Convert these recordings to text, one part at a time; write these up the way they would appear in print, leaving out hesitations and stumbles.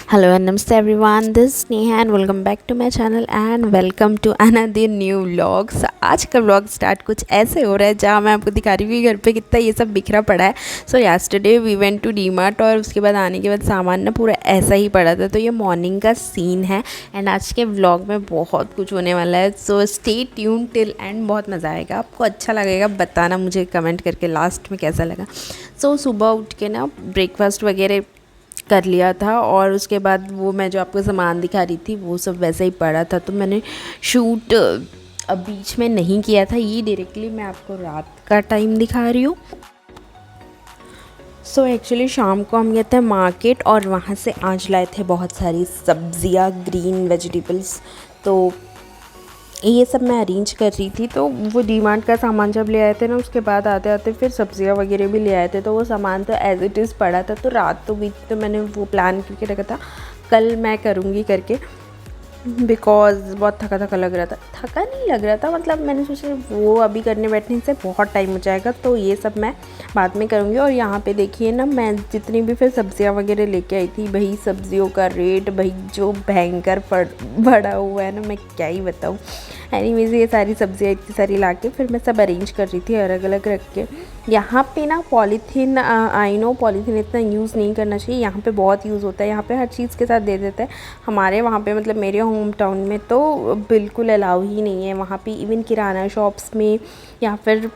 Hello and namaste everyone, this is Neha and welcome back to my channel and welcome to another new vlogs। आज का vlog start कुछ ऐसे हो रहा है जहाँ मैं आपको दिखा रही हूँ घर पे कितना ये सब बिखरा पड़ा है। So yesterday we went to D Mart और उसके बाद आने के बाद सामान ना पूरा ऐसा ही पड़ा था। तो ये मॉर्निंग का सीन है एंड आज के व्लॉग में बहुत कुछ होने वाला है। So stay tune till and, बहुत मज़ा आएगा, आपको अच्छा लगेगा। बताना मुझे कमेंट करके लास्ट में कैसा लगा। सो सुबह उठ के ना ब्रेकफास्ट वगैरह कर लिया था और उसके बाद वो मैं जो आपको सामान दिखा रही थी वो सब वैसे ही पड़ा था। तो मैंने शूट अब बीच में नहीं किया था, ये डायरेक्टली मैं आपको रात का टाइम दिखा रही हूँ। सो एक्चुअली शाम को हम गए थे मार्केट और वहाँ से आज लाए थे बहुत सारी सब्ज़ियाँ, ग्रीन वेजिटेबल्स। तो ये सब मैं अरेंज कर रही थी। तो वो डीमार्ट का सामान जब ले आए थे ना, उसके बाद आते आते फिर सब्ज़ियाँ वगैरह भी ले आए थे। तो वो सामान तो एज़ इट इज़ पड़ा था। तो रात तो बीत तो मैंने वो प्लान करके रखा था कल मैं करूँगी करके, बिकॉज़ बहुत थका थका लग रहा था। थका नहीं लग रहा था, मतलब मैंने सोचा वो अभी करने बैठने से बहुत टाइम हो जाएगा, तो ये सब मैं बाद में करूँगी। और यहाँ पे देखिए ना, मैं जितनी भी फिर सब्ज़ियाँ वगैरह लेके आई थी, भाई सब्ज़ियों का रेट भाई जो भयंकर बढ़ा हुआ है ना, मैं क्या ही बताऊँ। एनीवेज़ ये सारी सब्ज़ियाँ इतनी सारी ला के फिर मैं सब अरेंज कर रही थी अलग अलग रख के। यहाँ पे ना पॉलीथीन, आई नो पॉलीथीन इतना यूज़ नहीं करना चाहिए, यहाँ पे बहुत यूज़ होता है। यहाँ पे हर चीज़ के साथ दे देते हैं। हमारे वहाँ पे मतलब मेरे होम टाउन में तो बिल्कुल अलाउ ही नहीं है। वहाँ पे इवन किराना शॉप्स में या फिर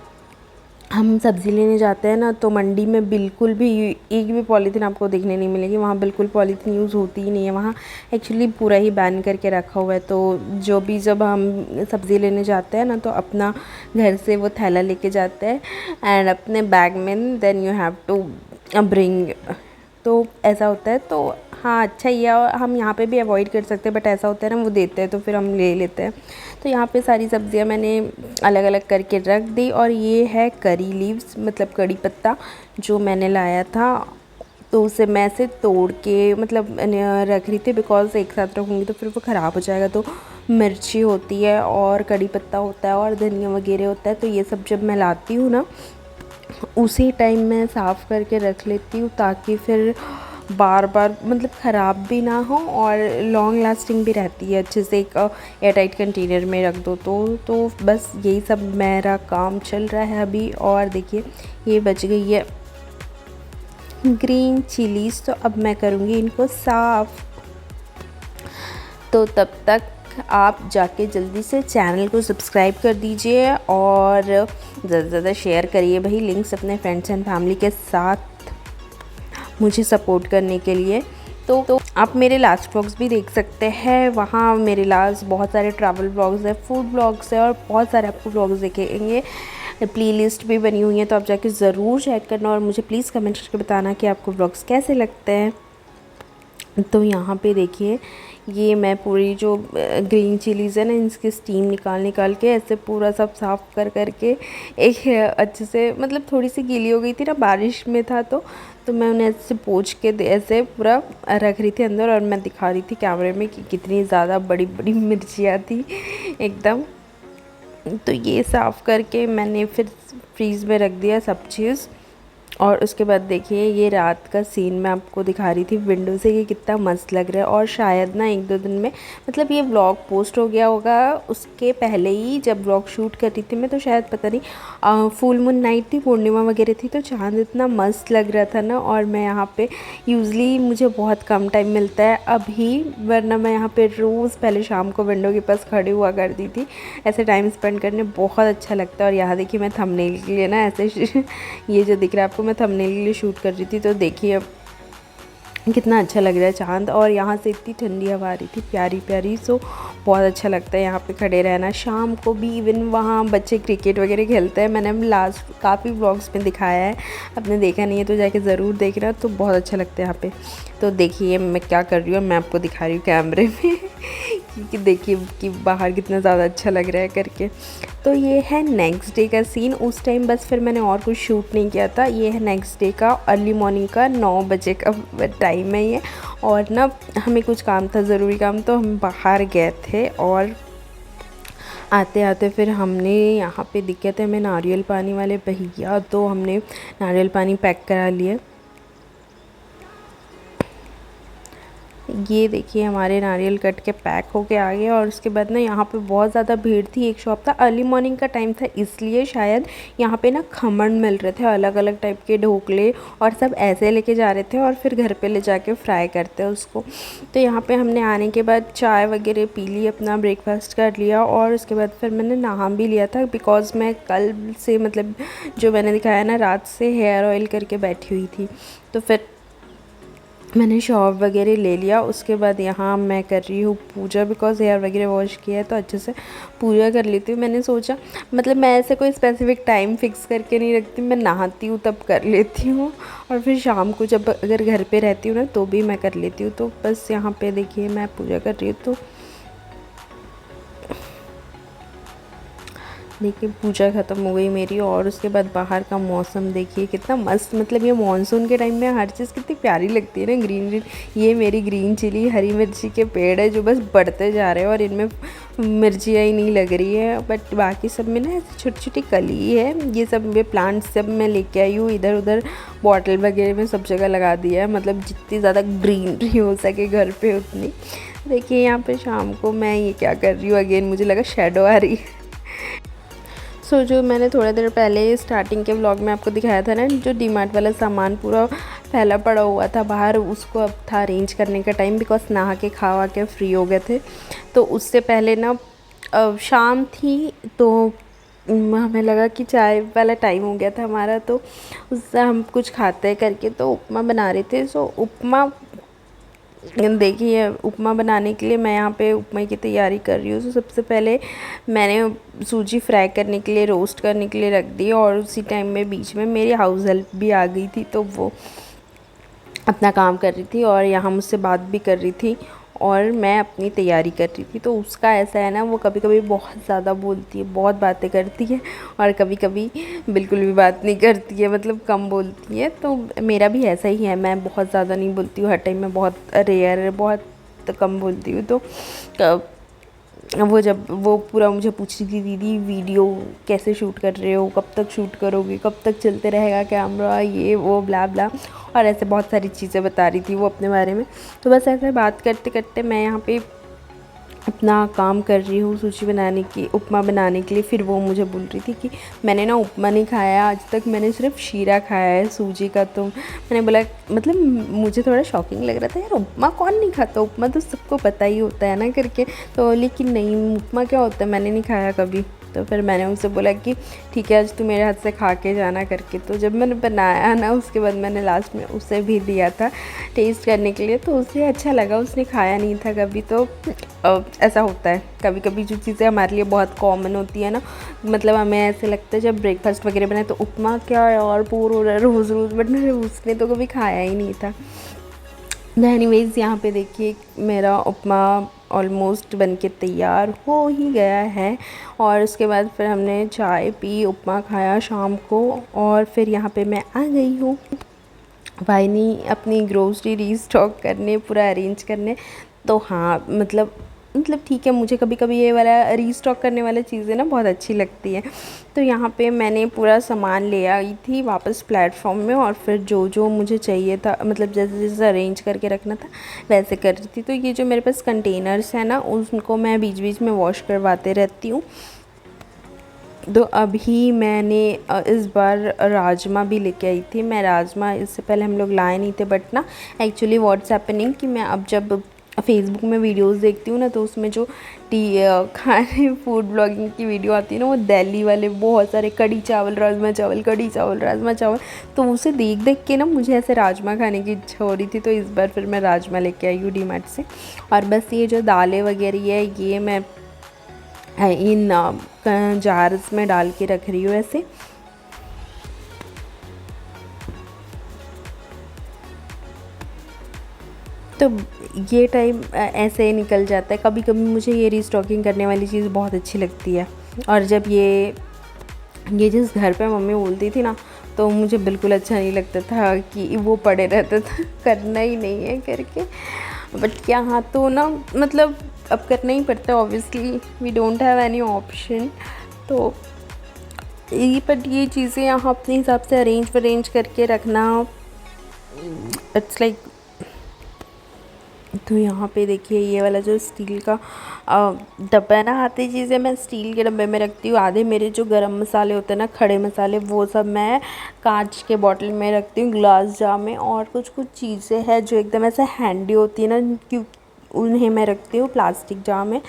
हम सब्ज़ी लेने जाते हैं ना, तो मंडी में बिल्कुल भी एक भी पॉलीथीन आपको देखने नहीं मिलेगी। वहाँ बिल्कुल पॉलीथीन यूज़ होती ही नहीं है। वहाँ एक्चुअली पूरा ही बैन करके रखा हुआ है। तो जब हम सब्ज़ी लेने जाते हैं ना, तो अपना घर से वो थैला लेके जाते हैं एंड अपने बैग में then you have to bring. तो ऐसा होता है। तो हाँ, अच्छा ही है। और हम यहाँ पे भी अवॉइड कर सकते हैं, बट ऐसा होता है ना, वो देते हैं तो फिर हम ले लेते हैं। तो यहाँ पे सारी सब्ज़ियाँ मैंने अलग अलग करके रख दी। और ये है करी लीव्स, मतलब कड़ी पत्ता जो मैंने लाया था। तो उसे मैं ऐसे तोड़ के मतलब रख रही थी, बिकॉज़ एक साथ रखूँगी तो फिर वो ख़राब हो जाएगा। तो मिर्ची होती है और कड़ी पत्ता होता है और धनिया वगैरह होता है। तो ये सब जब मैं लाती हूँ ना, उसी टाइम मैं साफ़ करके रख लेती हूँ, ताकि फिर बार बार मतलब ख़राब भी ना हो और लॉन्ग लास्टिंग भी रहती है। अच्छे से एक एयर टाइट कंटेनर में रख दो तो बस यही सब मेरा काम चल रहा है अभी। और देखिए ये बच गई है ग्रीन चिलीज़, तो अब मैं करूँगी इनको साफ़। तो तब तक आप जाके जल्दी से चैनल को सब्सक्राइब कर दीजिए और ज़्यादा से ज़्यादा शेयर करिए भाई लिंक्स अपने फ्रेंड्स एंड फैमिली के साथ मुझे सपोर्ट करने के लिए। तो आप मेरे लास्ट व्लॉग्स भी देख सकते हैं। वहाँ मेरे लास्ट बहुत सारे ट्रैवल व्लॉग्स है, फूड व्लॉग्स है और बहुत सारे आपको व्लॉग्स दिखेंगे। प्लेलिस्ट भी बनी हुई है, तो आप जाके ज़रूर चेक करना और मुझे प्लीज़ कमेंट करके बताना कि आपको व्लॉग्स कैसे लगते हैं। तो यहाँ पे देखिए, ये मैं पूरी जो ग्रीन चिलीज़ है ना, इसकी स्टीम निकाल के ऐसे पूरा सब साफ़ करके एक अच्छे से, मतलब थोड़ी सी गीली हो गई थी ना, बारिश में था तो मैं उन्हें ऐसे पोंछ के ऐसे पूरा रख रही थी अंदर। और मैं दिखा रही थी कैमरे में कि कितनी ज़्यादा बड़ी बड़ी मिर्चियाँ थी एकदम। तो ये साफ़ करके मैंने फिर फ्रीज़ में रख दिया सब चीज़। और उसके बाद देखिए ये रात का सीन मैं आपको दिखा रही थी विंडो से, ये कितना मस्त लग रहा है। और शायद ना एक दो दिन में, मतलब ये व्लॉग पोस्ट हो गया होगा उसके पहले ही, जब व्लॉग शूट कर रही थी मैं, तो शायद पता नहीं फुल मून नाइट थी, पूर्णिमा वगैरह थी, तो चांद इतना मस्त लग रहा था ना। और मैं यहाँ पे यूज़ली मुझे बहुत कम टाइम मिलता है अभी, वरना मैं यहाँ पे रोज़ पहले शाम को विंडो के पास खड़ी हुआ करती थी। ऐसे टाइम स्पेंड करने बहुत अच्छा लगता है। और यहाँ देखिए मैं थंबनेल के लिए ना ऐसे ये जो दिख रहा है आपको, मैं थंबनेल के लिए शूट कर रही थी। तो देखिए कितना अच्छा लग रहा है चाँद, और यहाँ से इतनी ठंडी हवा आ रही थी प्यारी प्यारी। सो बहुत अच्छा लगता है यहाँ पे खड़े रहना शाम को भी। इवन वहाँ बच्चे क्रिकेट वगैरह खेलते हैं, मैंने लास्ट काफ़ी व्लॉग्स में दिखाया है, आपने देखा नहीं है तो जाके ज़रूर देखना, तो बहुत अच्छा लगता है यहाँ पे। तो देखिए मैं क्या कर रही हूँ, मैं आपको दिखा रही हूँ कैमरे में कि देखिए कि बाहर कितना ज़्यादा अच्छा लग रहा है करके। तो ये है नेक्स्ट डे का सीन। उस टाइम बस फिर मैंने और कुछ शूट नहीं किया था। ये है नेक्स्ट डे का अर्ली मॉर्निंग का 9 बजे का टाइम है ये। और ना हमें कुछ काम था, ज़रूरी काम, तो हम बाहर गए थे। और आते आते फिर हमने यहाँ पे दिक्कत है, हमें नारियल पानी वाले भैया, तो हमने नारियल पानी पैक करा लिए। ये देखिए हमारे नारियल कट के पैक होके आ गए। और उसके बाद ना यहाँ पे बहुत ज़्यादा भीड़ थी। एक शॉप था, अर्ली मॉर्निंग का टाइम था इसलिए शायद यहाँ पे ना खमण मिल रहे थे, अलग अलग टाइप के ढोकले, और सब ऐसे लेके जा रहे थे और फिर घर पे ले जाके फ्राई करते हैं उसको। तो यहाँ पे हमने आने के बाद चाय वगैरह पी ली, अपना ब्रेकफास्ट कर लिया, और उसके बाद फिर मैंने नहा भी लिया था, बिकॉज़ मैं कल से मतलब जो मैंने दिखाया ना, रात से हेयर ऑयल करके बैठी हुई थी। तो फिर मैंने शॉवर वगैरह ले लिया। उसके बाद यहाँ मैं कर रही हूँ पूजा, बिकॉज़ हेयर वगैरह वॉश किया है तो अच्छे से पूजा कर लेती हूँ। मैंने सोचा मतलब मैं ऐसे कोई स्पेसिफिक टाइम फिक्स करके नहीं रखती, मैं नहाती हूँ तब कर लेती हूँ, और फिर शाम को जब अगर घर पे रहती हूँ ना तो भी मैं कर लेती हूँ। तो बस यहाँ पे देखिए मैं पूजा कर रही हूँ। तो देखिए पूजा ख़त्म हो गई मेरी, और उसके बाद बाहर का मौसम देखिए कितना मस्त, मतलब ये मानसून के टाइम में हर चीज़ कितनी प्यारी लगती है ना, ग्रीन ग्रीन। ये मेरी ग्रीन चिली हरी मिर्ची के पेड़ है जो बस बढ़ते जा रहे हैं, और इनमें मिर्चियाँ ही नहीं लग रही है, बट बाकी सब में ना ऐसी छोटी छोटी कली है। ये सब ये प्लांट्स सब मैं लेके आई हूँ, इधर उधर बॉटल वगैरह में सब जगह लगा दिया है, मतलब जितनी ज़्यादा ग्रीनरी हो सके घर पे उतनी। देखिए यहाँ पे शाम को मैं ये क्या कर रही हूँ, अगेन मुझे लगा शेडो आ रही है। जो मैंने थोड़ा देर पहले स्टार्टिंग के व्लॉग में आपको दिखाया था ना, जो डीमार्ट वाला सामान पूरा फैला पड़ा हुआ था बाहर, उसको अब था अरेंज करने का टाइम, बिकॉज नहा के खावा के फ्री हो गए थे। तो उससे पहले ना शाम थी, तो हमें लगा कि चाय वाला टाइम हो गया था हमारा, तो उससे हम कुछ खाते करके तो उपमा बना रहे थे। सो उपमा देखिए, उपमा बनाने के लिए मैं यहाँ पे उपमा की तैयारी कर रही हूँ। तो सबसे पहले मैंने सूजी फ्राई करने के लिए, रोस्ट करने के लिए रख दी, और उसी टाइम में बीच में मेरी हाउस हेल्प भी आ गई थी, तो वो अपना काम कर रही थी और यहाँ मुझसे बात भी कर रही थी, और मैं अपनी तैयारी कर रही थी। तो उसका ऐसा है ना, वो कभी कभी बहुत ज़्यादा बोलती है, बहुत बातें करती है, और कभी कभी बिल्कुल भी बात नहीं करती है, मतलब कम बोलती है। तो मेरा भी ऐसा ही है, मैं बहुत ज़्यादा नहीं बोलती हूँ हर टाइम, मैं बहुत रेयर, बहुत कम बोलती हूँ। तो वो जब वो पूरा मुझे पूछ रही थी, दीदी वीडियो कैसे शूट कर रहे हो, कब तक शूट करोगे, कब तक चलते रहेगा कैमरा, ये वो ब्ला ब्ला, और ऐसे बहुत सारी चीज़ें बता रही थी वो अपने बारे में। तो बस ऐसे बात करते करते मैं यहाँ पे अपना काम कर रही हूँ सूजी बनाने की, उपमा बनाने के लिए। फिर वो मुझे बोल रही थी कि मैंने ना उपमा नहीं खाया आज तक, मैंने सिर्फ शीरा खाया है सूजी का। तो मैंने बोला, मतलब मुझे थोड़ा शॉकिंग लग रहा था, यार उपमा कौन नहीं खाता, उपमा तो सबको पता ही होता है ना करके। तो लेकिन नहीं, उपमा क्या होता है मैंने नहीं खाया कभी। तो फिर मैंने उनसे बोला कि ठीक है आज तू मेरे हाथ से खा के जाना करके। तो जब मैंने बनाया ना, उसके बाद मैंने लास्ट में उसे भी दिया था टेस्ट करने के लिए, तो उसे अच्छा लगा, उसने खाया नहीं था कभी। तो ऐसा होता है कभी कभी, जो चीज़ें हमारे लिए बहुत कॉमन होती है ना, मतलब हमें ऐसे लगता है जब ब्रेकफास्ट वगैरह बनाए तो उपमा क्या यार बोर हो रहा है रोज़ रोज़, बट उसने तो कभी खाया ही नहीं था। एनीवेज़ यहाँ पे देखिए मेरा उपमा ऑलमोस्ट बनके तैयार हो ही गया है। और उसके बाद फिर हमने चाय पी, उपमा खाया शाम को, और फिर यहाँ पे मैं आ गई हूँ फाइनली अपनी ग्रोसरी रीस्टॉक करने, पूरा अरेंज करने। तो हाँ मतलब ठीक है, मुझे कभी कभी ये वाला रीस्टॉक करने वाली चीज़ें ना बहुत अच्छी लगती है। तो यहाँ पे मैंने पूरा सामान ले आई थी वापस प्लेटफॉर्म में, और फिर जो जो मुझे चाहिए था, मतलब जैसे जैसे अरेंज करके रखना था वैसे कर रही थी। तो ये जो मेरे पास कंटेनर्स हैं ना, उनको मैं बीच बीच में वॉश करवाते रहती हूँ। तो अभी मैंने इस बार राजमा भी लेके आई थी। मैं राजमा इससे पहले हम लोग लाए नहीं थे, बट ना एक्चुअली व्हाट्स हैपनिंग कि मैं अब जब फेसबुक में वीडियोस देखती हूँ ना, तो उसमें जो खाने फूड ब्लॉगिंग की वीडियो आती है ना, वो दिल्ली वाले बहुत सारे कढ़ी चावल राजमा चावल, कढ़ी चावल राजमा चावल, तो उसे देख देख के ना मुझे ऐसे राजमा खाने की इच्छा हो रही थी। तो इस बार फिर मैं राजमा लेके आई हूँ डीमार्ट से। और बस ये जो दालें वगैरह है, ये मैं इन जार्स में डाल के रख रही हूँ ऐसे। तो ये टाइम ऐसे ही निकल जाता है। कभी कभी मुझे ये रीस्टॉकिंग करने वाली चीज़ बहुत अच्छी लगती है, और जब ये जिस घर पे मम्मी बोलती थी ना, तो मुझे बिल्कुल अच्छा नहीं लगता था कि वो पड़े रहता था करना ही नहीं है करके। बट क्या हाँ, तो ना मतलब अब करना ही पड़ता है, obviously we don't have any option. तो ये चीज़ें यहाँ अपने हिसाब से अरेंज करके रखना, इट्स लाइक तो यहाँ पे देखिए ये वाला जो स्टील का डब्बा है ना, आती चीज़ें मैं स्टील के डब्बे में रखती हूँ। आधे मेरे जो गरम मसाले होते हैं ना, खड़े मसाले, वो सब मैं कांच के बॉटल में रखती हूँ, ग्लास जार में। और कुछ कुछ चीज़ें हैं जो एकदम ऐसे हैंडी होती है ना, क्यों उन्हें मैं रखती हूँ प्लास्टिक जार में।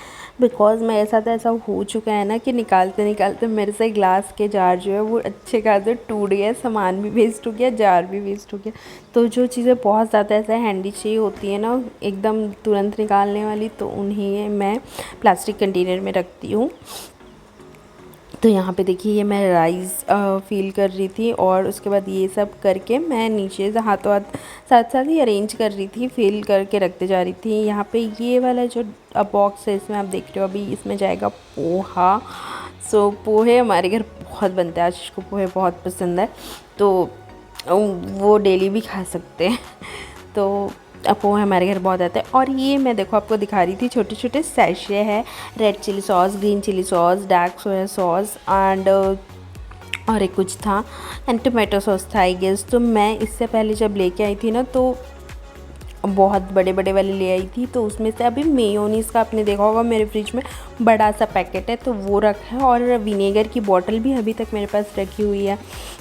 बिकॉज़ मेरे साथ ऐसा हो चुका है ना कि निकालते निकालते मेरे से ग्लास के जार जो है वो अच्छे खासे टूट गया, सामान भी वेस्ट हो गया, जार भी वेस्ट हो गया। तो जो चीज़ें बहुत ज़्यादा ऐसे हैंडी चाहिए होती है ना, एकदम तुरंत निकालने वाली, तो उन्हें मैं प्लास्टिक कंटेनर में रखती हूँ। तो यहाँ पे देखिए ये मैं राइस फील कर रही थी, और उसके बाद ये सब करके मैं नीचे से हाथों हाथ साथ साथ ही अरेंज कर रही थी, फील करके रखते जा रही थी। यहाँ पे ये वाला जो बॉक्स है, इसमें आप देख रहे हो अभी, इसमें जाएगा पोहा। सो पोहे हमारे घर बहुत बनते हैं, आशीष को पोहे बहुत पसंद है, तो वो डेली भी खा सकते हैं। तो पोहे हमारे घर बहुत आते हैं। और ये मैं देखो आपको दिखा रही थी, छोटे छोटे सैशे है, red chilli sauce, green chilli sauce, dark soya sauce and और एक कुछ था, एंड टोमेटो सॉस था आई गेस। तो मैं इससे पहले जब लेके आई थी ना, तो बहुत बड़े बड़े वाले ले आई थी, तो उसमें से अभी मेयोनीज़ का आपने देखा होगा मेरे फ्रिज में बड़ा सा पैकेट है, तो वो रखा है। और विनेगर की बॉटल भी अभी तक मेरे पास रखी हुई है।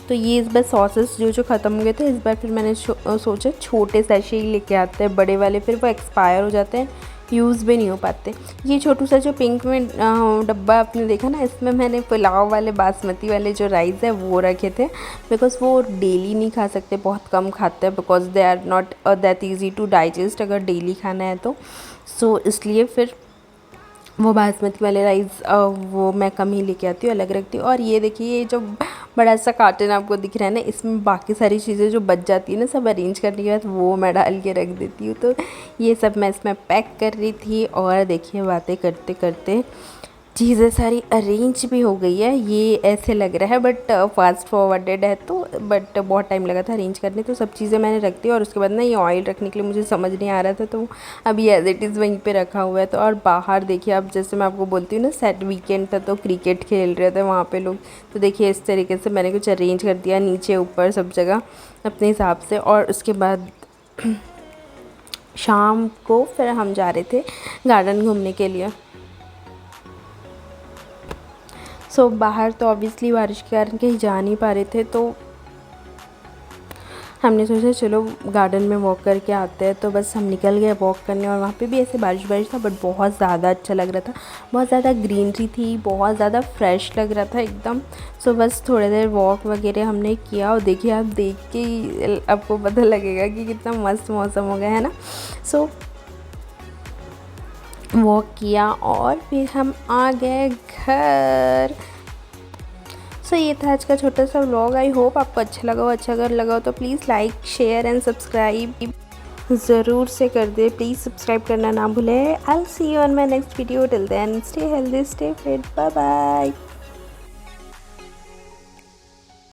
तो ये इस बार सॉसेस जो ख़त्म हो गए थे, इस बार फिर मैंने सोचा छोटे सैशे ही लेके आते हैं, बड़े वाले फिर वो एक्सपायर हो जाते हैं, यूज़ भी नहीं हो पाते। ये छोटू सा जो पिंक में डब्बा आपने देखा ना, इसमें मैंने पुलाव वाले बासमती वाले जो राइस है वो रखे थे, बिकॉज़ वो डेली नहीं खा सकते, बहुत कम खाते हैं, because they are not that easy to digest अगर डेली खाना है तो। सो इसलिए फिर वो बासमती वाले राइस वो मैं कम ही लेके आती हूँ, अलग रखती हूँ। और ये देखिए, ये जो बड़ा सा कार्टन आपको दिख रहा है ना, इसमें बाकी सारी चीज़ें जो बच जाती है ना, सब अरेंज करने के बाद वो मैं डाल के रख देती हूँ। तो ये सब मैं इसमें पैक कर रही थी, और देखिए बातें करते करते चीज़ें सारी अरेंज भी हो गई है। ये ऐसे लग रहा है बट फास्ट फॉरवर्डेड है, तो बट बहुत टाइम लगा था अरेंज करने। तो सब चीज़ें मैंने रख दी, और उसके बाद ना ये ऑयल रखने के लिए मुझे समझ नहीं आ रहा था, तो अभी एज इट इज़ वहीं पे रखा हुआ है। तो और बाहर देखिए, अब जैसे मैं आपको बोलती हूँ ना, सेट वीकेंड था तो क्रिकेट खेल रहे थे वहाँ पे लोग, तो देखिए इस तरीके से मैंने कुछ अरेंज कर दिया, नीचे ऊपर सब जगह अपने हिसाब से। और उसके बाद शाम को फिर हम जा रहे थे गार्डन घूमने के लिए। सो बाहर तो ऑब्वियसली बारिश के कारण कहीं जा नहीं पा रहे थे, तो हमने सोचा चलो गार्डन में वॉक करके आते हैं। तो बस हम निकल गए वॉक करने, और वहाँ पे भी ऐसे बारिश बारिश था, बट बहुत ज़्यादा अच्छा लग रहा था, बहुत ज़्यादा ग्रीनरी थी, बहुत ज़्यादा फ्रेश लग रहा था एकदम। सो बस थोड़ी देर वॉक वगैरह हमने किया, और देखिए आप देख के आपको पता लगेगा कि कितना मस्त मौसम हो गया है ना। सो वॉक किया, और फिर हम आ गए घर। सो ये था आज का छोटा सा व्लॉग। आई होप आपको अच्छा लगा हो। अच्छा अगर लगा हो तो please like, share and subscribe ज़रूर से कर दे। प्लीज़ सब्सक्राइब करना ना भूलें। I will see you on my next video. Till then stay healthy, stay fit, bye bye.